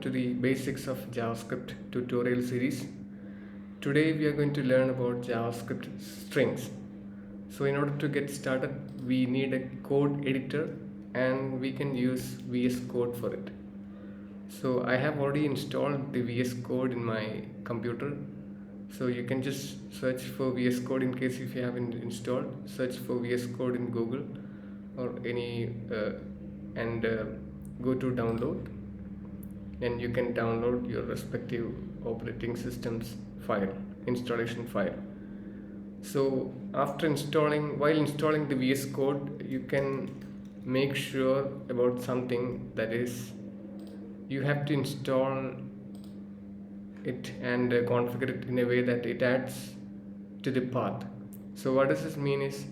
To the basics of JavaScript tutorial series. Today we are going to learn about JavaScript strings. So in order to get started, we need a code editor and we can use VS Code for it. So I have already installed the VS Code in my computer. So you can just search for VS Code in case if you haven't installed. Search for VS Code in Google or any and go to download. And you can download your respective operating system's file, installation file. So after while installing the VS Code, you can make sure about something, that is, you have to install it and configure it in a way that it adds to the path. So what does this mean is,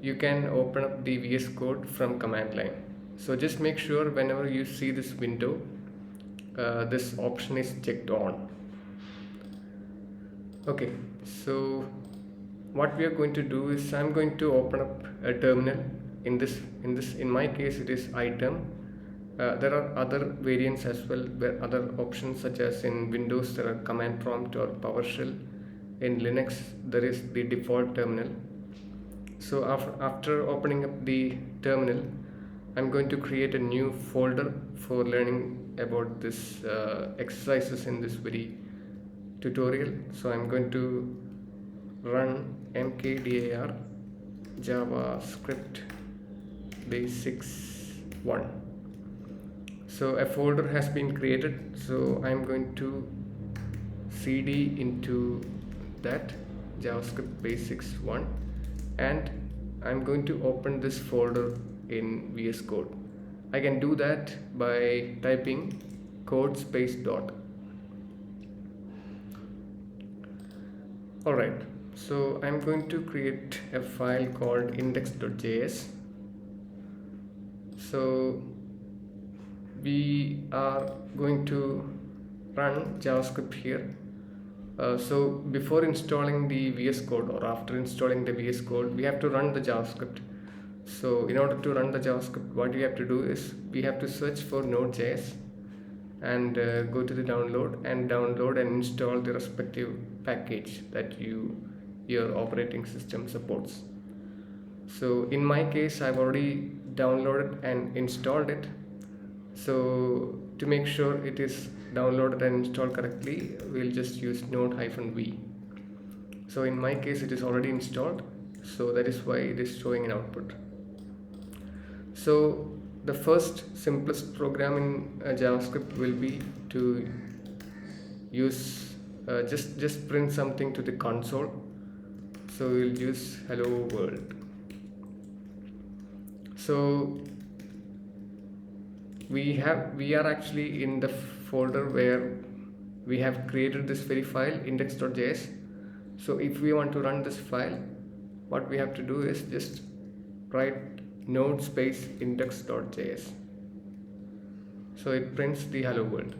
you can open up the VS Code from command line. So just make sure whenever you see this window, this option is checked on. Okay, so what we are going to do is, I'm going to open up a terminal. In my case it is item. There are other variants as well, where other options, such as in Windows there are command prompt or PowerShell. In Linux there is the default terminal. So after opening up the terminal, I'm going to create a new folder for learning about this exercises in this very tutorial. So I'm going to run mkdir JavaScript basics 1. So a folder has been created, so I'm going to cd into that JavaScript basics 1, and I'm going to open this folder in VS Code. I can do that by typing code space dot. Alright, so I'm going to create a file called index.js. So we are going to run JavaScript here. So before installing the VS Code or after installing the VS Code, we have to run the JavaScript. So in order to run the JavaScript, what we have to do is, we have to search for Node.js and go to the download and install the respective package that your operating system supports. So in my case, I've already downloaded and installed it. So to make sure it is downloaded and installed correctly, we'll just use node-v. So in my case it is already installed, so that is why it is showing an output. So the first simplest program in JavaScript will be to use just print something to the console. So we'll use hello world. So we are actually in the folder where we have created this very file, index.js. So if we want to run this file, what we have to do is just write node space index.js. So it prints the hello world.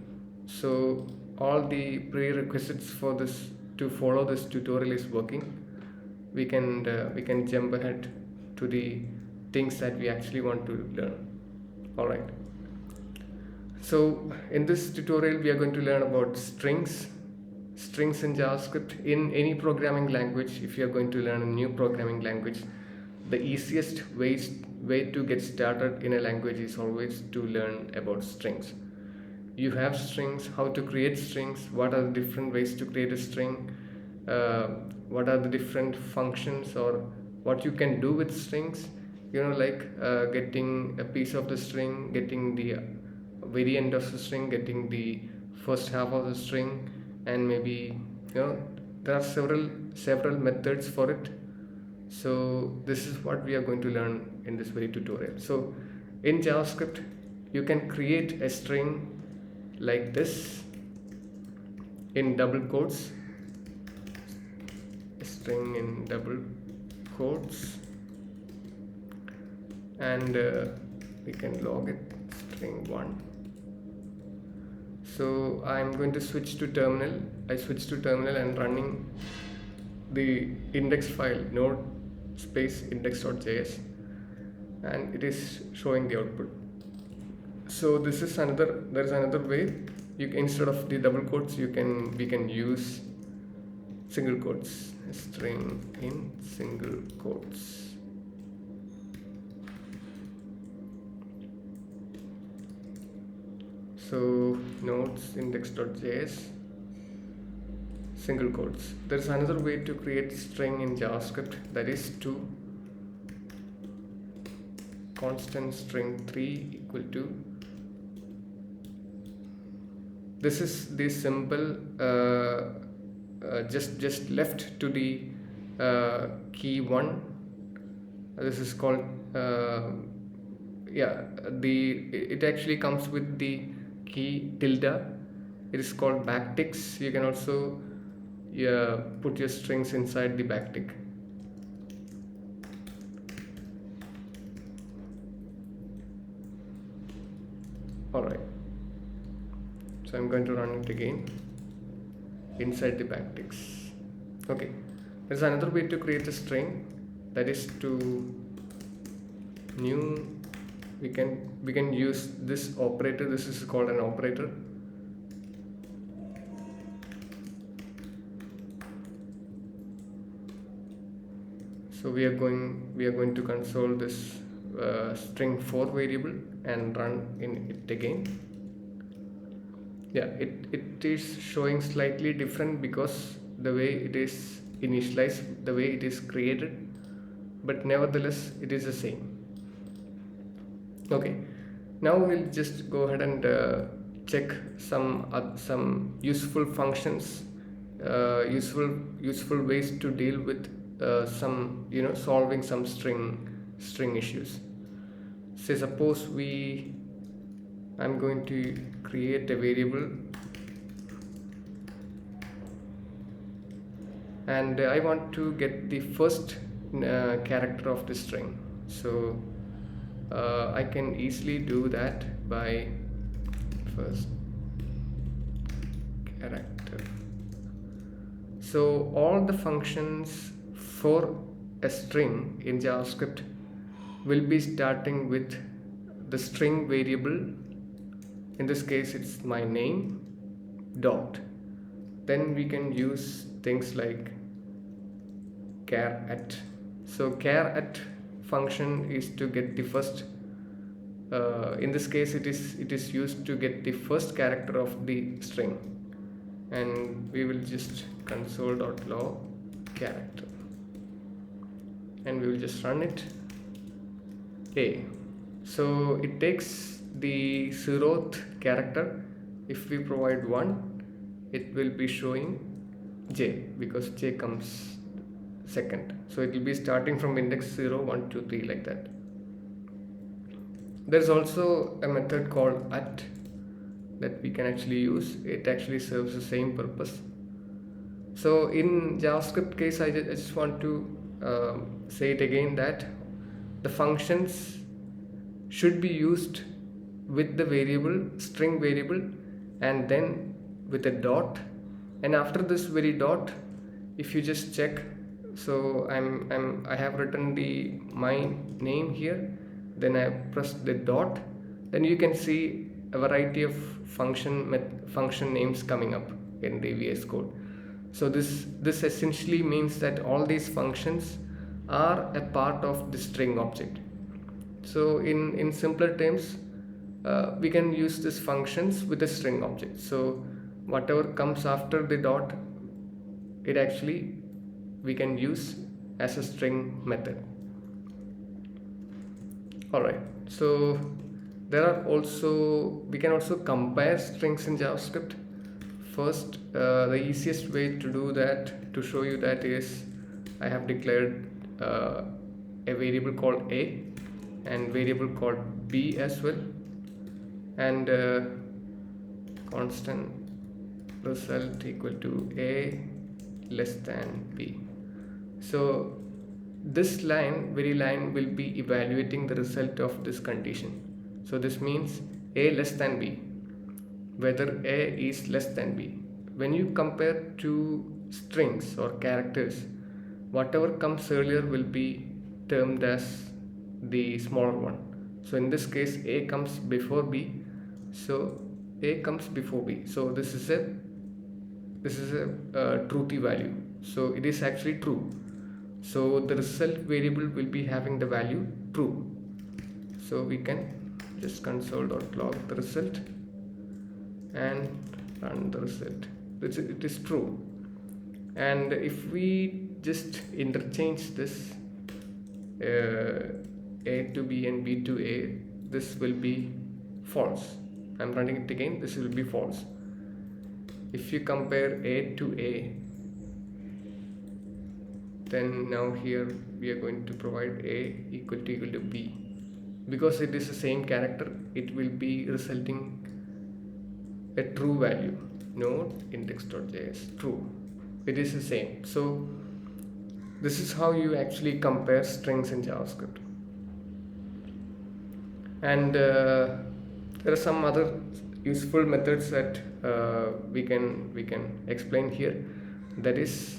So all the prerequisites for this, to follow this tutorial, is working. We can jump ahead to the things that we actually want to learn. Alright, so in this tutorial we are going to learn about strings in JavaScript. In any programming language, if you are going to learn a new programming language, the easiest way to get started in a language is always to learn about strings. You have strings, how to create strings, what are the different ways to create a string, what are the different functions or what you can do with strings, like getting a piece of the string, getting the very end of the string, getting the first half of the string, and maybe there are several methods for it. So this is what we are going to learn in this very tutorial. So in JavaScript, you can create a string like this in double quotes, a string in double quotes, and we can log it string 1. So I'm going to switch to terminal. I switch to terminal and running the index file node space index.js, and it is showing the output. So there is another way you can, instead of the double quotes, we can use single quotes, string in single quotes. So nodes index.js single quotes. There is another way to create string in JavaScript, that is to constant string 3 equal to, this is the symbol just left to the key 1. This is called it actually comes with the key tilde. It is called backticks. You can also put your strings inside the backtick. Alright, so I'm going to run it again inside the backticks. Okay, there's another way to create a string, that is to new, we can use this operator. This is called an operator. So we are going to console this string 4 variable and run in it again. Yeah, it is showing slightly different because the way it is initialized, the way it is created, but nevertheless it is the same. Okay, now we'll just go ahead and check some useful functions, useful ways to deal with some, solving some string issues. Say suppose I'm going to create a variable and I want to get the first character of the string. So I can easily do that by first character. So all the functions for a string in JavaScript will be starting with the string variable. In this case it's my name dot. Then we can use things like char at. So char at function is to get the first, in this case it is used to get the first character of the string, and we will just console.log character and we will just run it. So it takes the 0th character. If we provide 1, it will be showing j because j comes second. So it will be starting from index 0, 1, 2, 3 like that. There's also a method called at that we can actually use. It actually serves the same purpose. So in JavaScript case, I just want to say it again that the functions should be used with the variable, string variable, and then with a dot, and after this very dot, if you just check, so I have written my name here, then I press the dot, then you can see a variety of function names coming up in the VS Code. So this essentially means that all these functions are a part of the string object. So in simpler terms, we can use these functions with a string object. So whatever comes after the dot, it actually we can use as a string method. Alright, so we can also compare strings in JavaScript. First, the easiest way to do that, to show you that, is I have declared a variable called a and variable called b as well, and constant result equal to a less than b. So this very line will be evaluating the result of this condition. So this means a less than b, whether a is less than b. When you compare two strings or characters, whatever comes earlier will be termed as the smaller one. So in this case, a comes before b, so A comes before B, so this is a truthy value, so it is actually true. So the result variable will be having the value true. So we can just console.log the result and run the result. It is true. And if we just interchange this A to B and B to A, this will be false. I'm running it again, this will be false. If you compare A to A, then now here we are going to provide A equal to B. Because it is the same character, it will be resulting a true value. Node index.js true. It is the same. So this is how you actually compare strings in JavaScript. And there are some other useful methods that we can explain here. That is,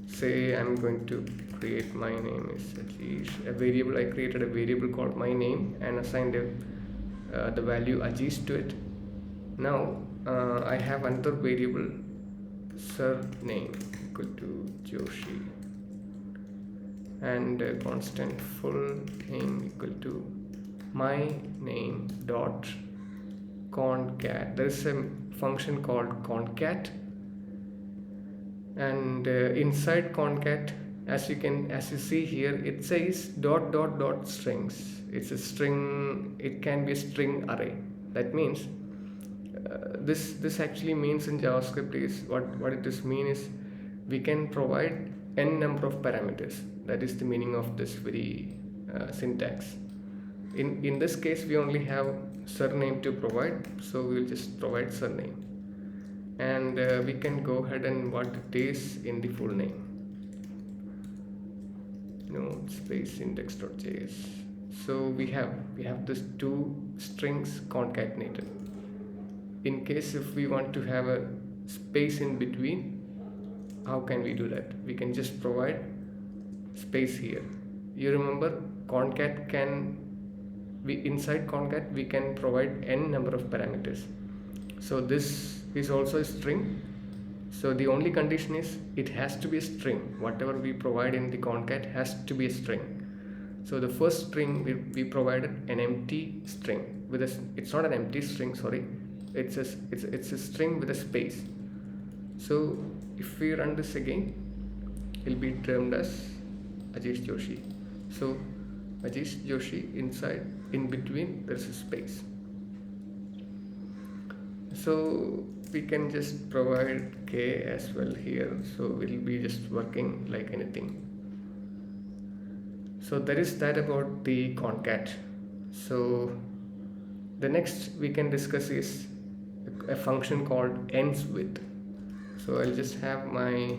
say I'm going to create my name is Ajish, a variable. I created a variable called my name and assigned the value Ajish to it. Now I have another variable surname equal to Joshi and constant full name equal to my name dot concat. There is a function called concat, and inside concat, as you see here, it says dot dot dot strings. It's a string. It can be a string array. That means this actually means in JavaScript is what it is mean is we can provide n number of parameters. That is the meaning of this very syntax. In this case, we only have surname to provide, so we will just provide surname, and we can go ahead and what it is in the full name. Node space index.js. So we have this two strings concatenated. In case if we want to have a space in between, how can we do that? We can just provide space here. You remember concat inside concat we can provide n number of parameters. So this is also a string. So the only condition is it has to be a string. Whatever we provide in the concat has to be a string. So the first string we provided an empty string with a, it's not an empty string, sorry. It's a string with a space. So if we run this again, it will be termed as Ajish Joshi. So Ajish Joshi, inside, in between there's a space. So we can just provide K as well here, so we'll be just working like anything. So there is that about the concat. So the next we can discuss is a function called ends with. So I'll just have my,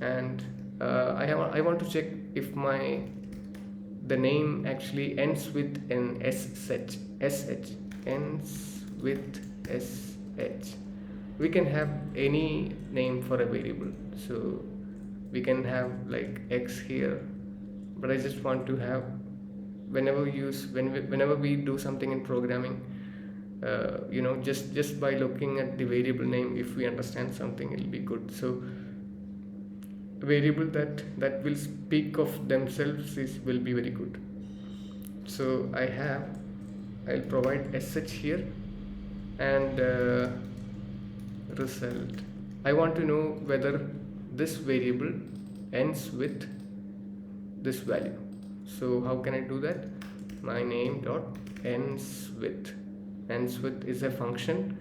and I want to check if the name actually ends with an sh, ends with sh. We can have any name for a variable, so we can have like x here, but I just want to have, whenever we do something in programming, just by looking at the variable name, if we understand something, it'll be good. So a variable that will speak of themselves will be very good. So I'll provide sh here, and result. I want to know whether this variable ends with this value. So how can I do that? My name dot ends with is a function,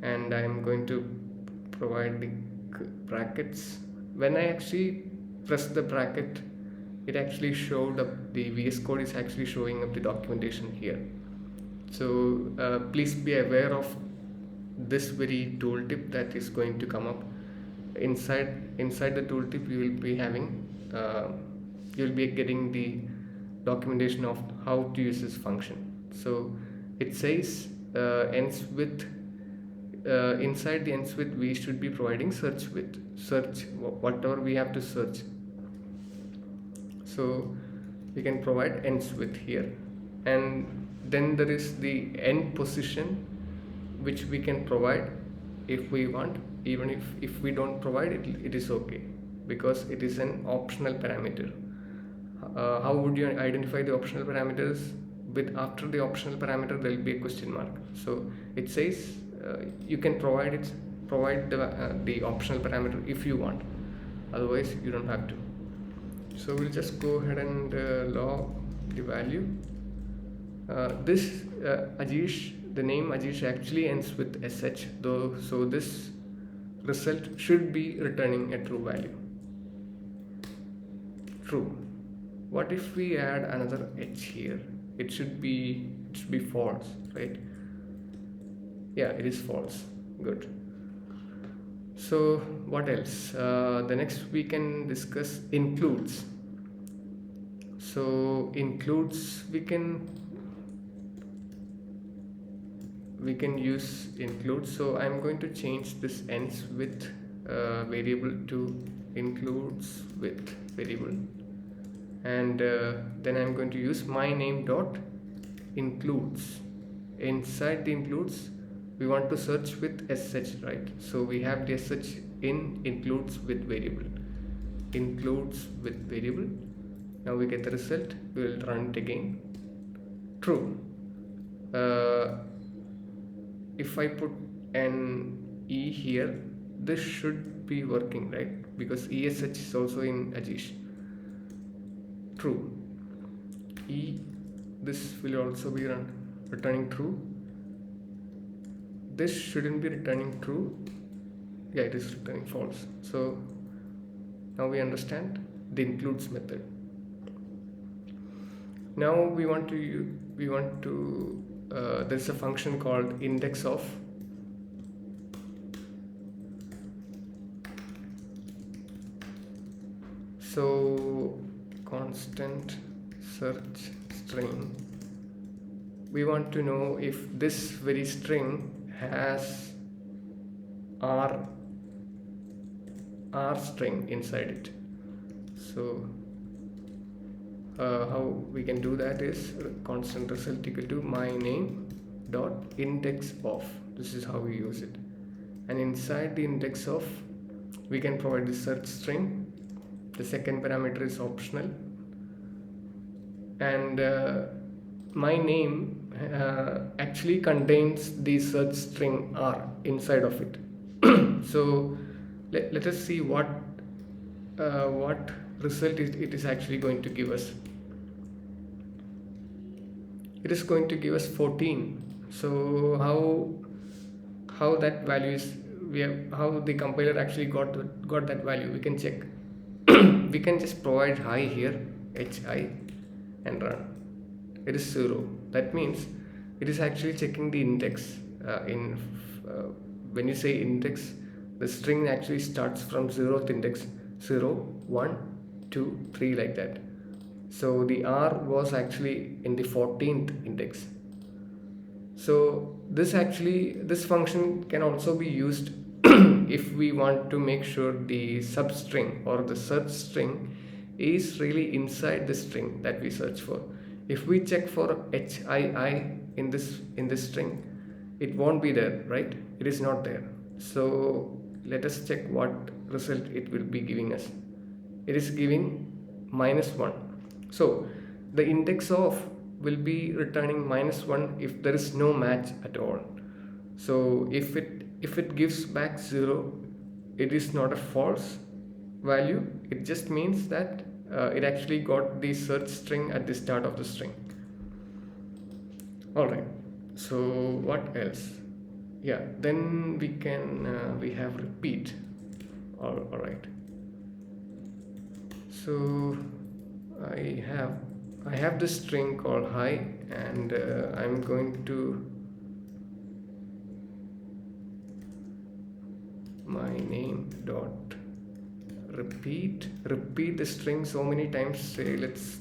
and I am going to provide the brackets. When I actually press the bracket, it actually showed up, the VS Code is actually showing up the documentation here. So please be aware of this very tooltip that is going to come up. Inside the tooltip you will be having, you'll be getting the documentation of how to use this function. So it says ends with, inside the ends with we should be providing search whatever we have to search. So we can provide ends with here, and then there is the end position which we can provide if we want. Even if we don't provide it, it is okay, because it is an optional parameter. How would you identify the optional parameters? With after the optional parameter there will be a question mark. So it says you can provide the optional parameter if you want, otherwise you don't have to. So we'll just go ahead and log the value. This Ajish, the name Ajish actually ends with sh though, so this result should be returning a true value. True. What if we add another h here? It should be false, right? Yeah, it is false. Good. So what else? The next we can discuss includes. So includes, we can use includes. So I'm going to change this ends with variable to includes with variable, and then I'm going to use my name dot includes. Inside the includes we want to search with sh, right? So we have the sh in includes with variable, includes with variable. Now we get the result. We will run it again. True. If I put an e here, this should be working, right? Because esh is also in Ajish. True. E, this will also be returning true. This shouldn't be returning true. Yeah, it is returning false. So now we understand the includes method. Now we want to there's a function called index of. So constant search string, we want to know if this very string has r string inside it. So how we can do that is constant result equal to my name dot index of. This is how we use it, and inside the index of we can provide the search string. The second parameter is optional, and my name actually contains the search string r inside of it. So let us see what result it is actually going to give us. It is going to give us 14. So how that value is, how the compiler actually got that value, we can check. We can just provide hi here, hi, and run. It is 0. That means it is actually checking the index. When you say index, the string actually starts from 0th index, 0, 1, 2, 3, like that. So the r was actually in the 14th index. So this function can also be used if we want to make sure the substring or the search string is really inside the string that we search for. If we check for HII in this string, it won't be there, right? It is not there. So let us check what result it will be giving us. It is giving -1. So the index of will be returning -1 if there is no match at all. So if it gives back 0, it is not a false value. It just means that it actually got the search string at the start of the string. Alright, so what else? Yeah, then we can we have repeat. Alright, so I have this string called hi, and I'm going to my name dot repeat the string so many times. Say let's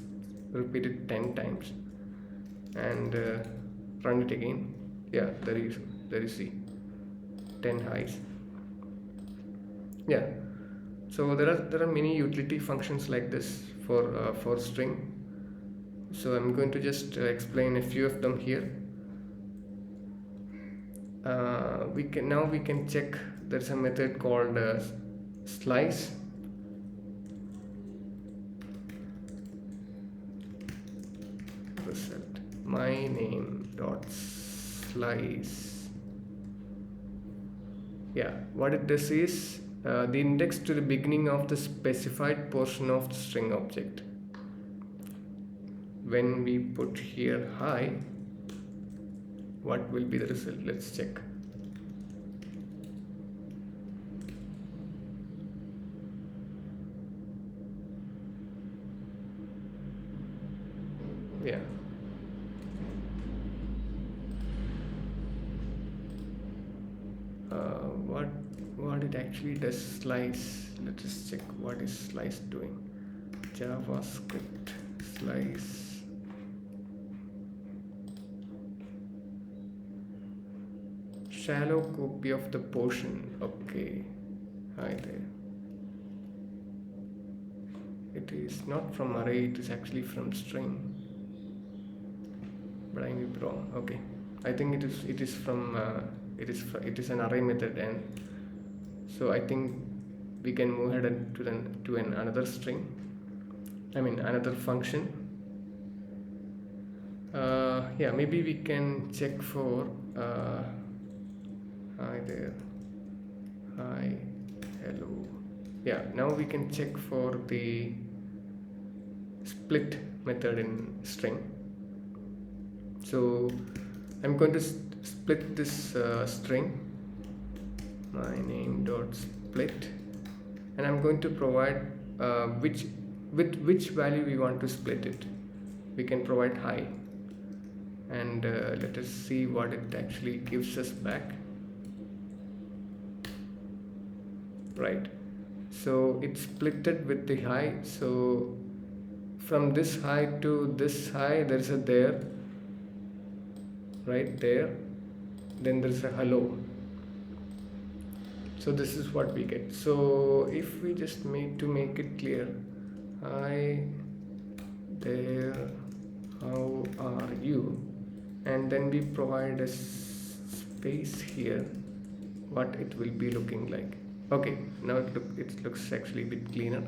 repeat it 10 times and run it again. Yeah, there you see 10 highs. Yeah, so there are many utility functions like this for string. So I'm going to just explain a few of them here. We can check. There's a method called slice. Result my name dot slice. Yeah, what it does is the index to the beginning of the specified portion of the string object. When we put here hi, what will be the result? Let's check. Yeah. What it actually does slice. Let us check what is slice doing. JavaScript slice. Shallow copy of the portion. Okay. Hi there. It is not from array, it is actually from string. But I may be wrong. Okay. I think it is from it is an array method, and so I think we can move ahead to another string. I mean another function. Yeah, maybe we can check for hi there, hi, hello. Yeah, now we can check for the split method in string. So I'm going to split this string, my name dot split, and I'm going to provide with which value we want to split it. We can provide hi, and let us see what it actually gives us back. Right, so it's splitted with the hi. So from this hi to this hi, there is a there, right there, then there is a hello. So this is what we get. So if we just make it clear, hi there, how are you, and then we provide a space here, what it will be looking like. Okay, now it looks actually a bit cleaner.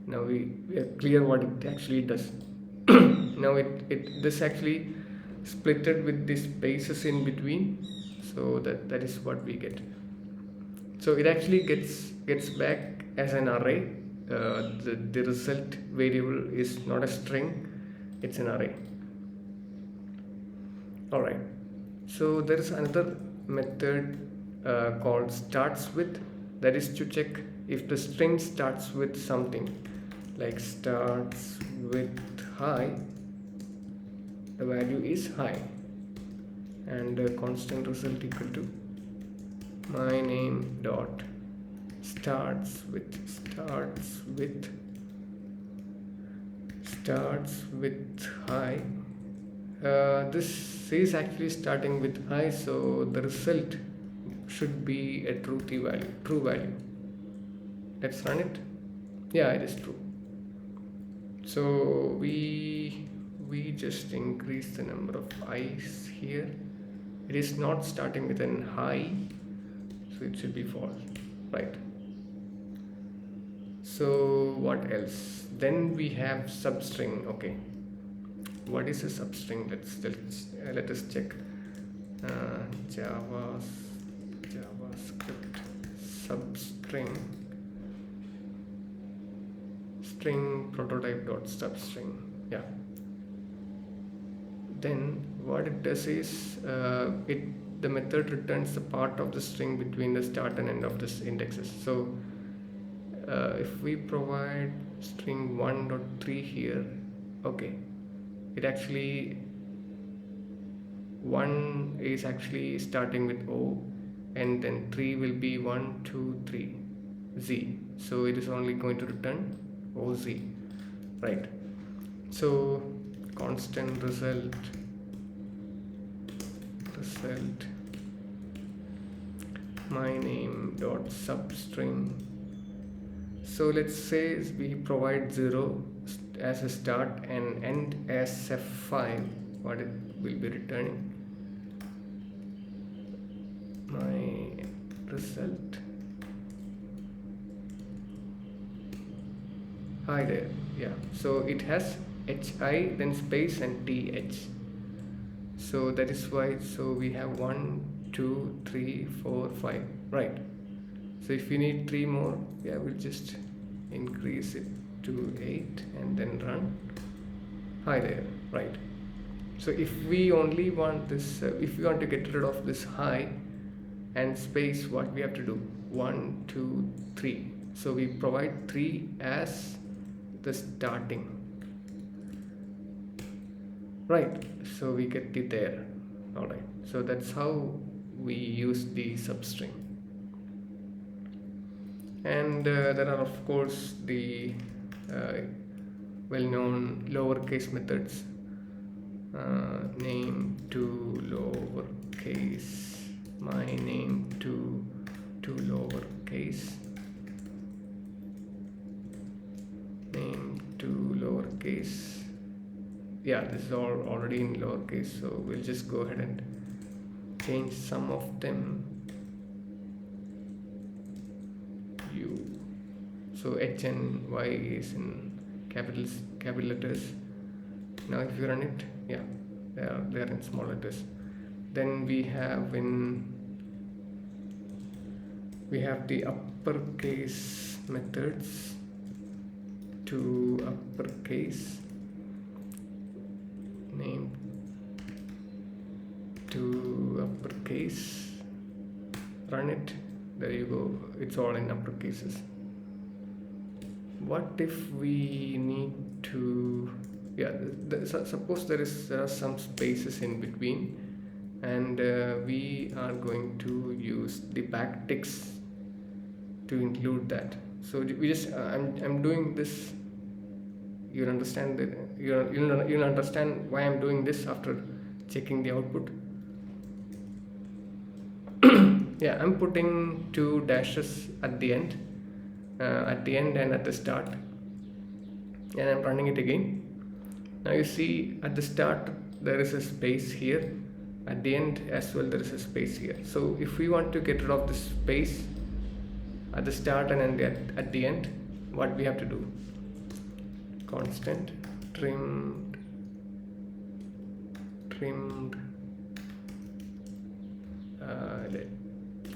Now we are clear what it actually does. Now this actually splitted with the spaces in between, so that is what we get. So it actually gets back as an array. The result variable is not a string, it's an array. Alright, so there is another method called starts with, that is to check if the string starts with something, like starts with hi, the value is hi, and constant result equal to my name dot starts with hi. This is actually starting with hi, so the result should be a true value. Let's run it. Yeah, it is true. So we just increase the number of i's here. It is not starting with an hi, so it should be false, right? So what else? Then we have substring. Okay, what is a substring? Let us check. JavaScript substring string prototype dot substring. Yeah. Then what it does is the method returns the part of the string between the start and end of this indexes. So if we provide string 1.3 here, okay, it actually 1 is actually starting with O, and then 3 will be 1, 2, 3 Z, so it is only going to return OZ, right? So constant result my name dot substring. So let's say we provide 0, as a start and end as a file, what it will be returning? My result. Hi there. Yeah, so it has hi, then space and th. So that is why, so we have 1 2 3 4 5, right? So if we need 3 more, yeah, we'll just increase it to 8 and then run. Hi there, right? So if we only want this, if we want to get rid of this hi and space, what we have to do? 1 2 3. So we provide 3 as the starting, right? So we get it there. All right, so that's how we use the substring. And there are of course the well-known lowercase methods, name to lowercase, my name to lowercase, name to lowercase. Yeah, this is all already in lowercase, so we'll just go ahead and change some of them. So H and Y is in capital letters. Now if you run it, yeah, they are in small letters. Then we have the uppercase methods to uppercase, name to uppercase, run it, there you go, it's all in uppercases. What if we need to, yeah, suppose there are some spaces in between, and we are going to use the backticks to include that. So we just I'm doing this. You'll understand that you'll understand why I'm doing this after checking the output. Yeah, I'm putting 2 dashes at the end and at the start, and I'm running it again. Now you see at the start there is a space here, at the end as well there is a space here. So if we want to get rid of this space at the start and at the end, what we have to do? Constant trimmed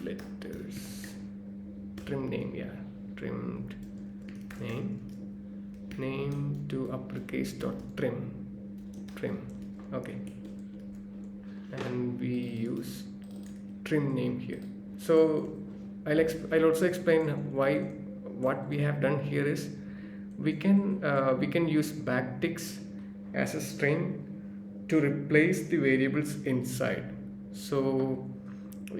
letters, trim name, yeah, trimmed name to uppercase dot trim, okay, and we use trim name here. So I'll also explain why. What we have done here is we can use backticks as a string to replace the variables inside. So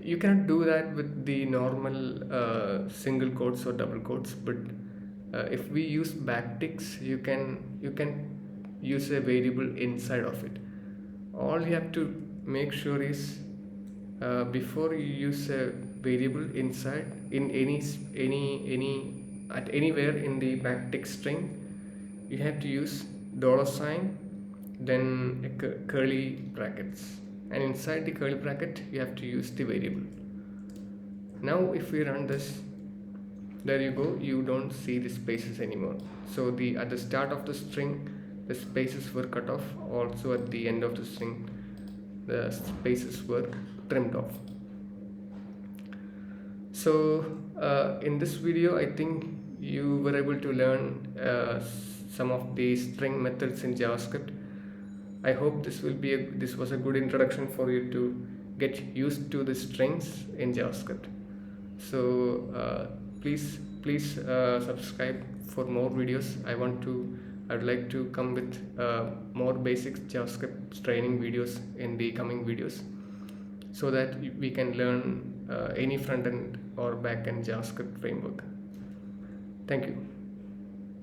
you cannot do that with the normal single quotes or double quotes, but if we use backticks, you can use a variable inside of it. All you have to make sure is before you use a variable inside in anywhere in the backtick string, you have to use $, then a curly brackets, and inside the curly bracket you have to use the variable. Now if we run this, there you go, you don't see the spaces anymore. So at the start of the string the spaces were cut off, also at the end of the string the spaces were trimmed off. So in this video I think you were able to learn some of the string methods in JavaScript. I hope this was a good introduction for you to get used to the strings in JavaScript. So please subscribe for more videos. I'd like to come with more basic JavaScript training videos in the coming videos, so that we can learn any front-end or back-end JavaScript framework. Thank you.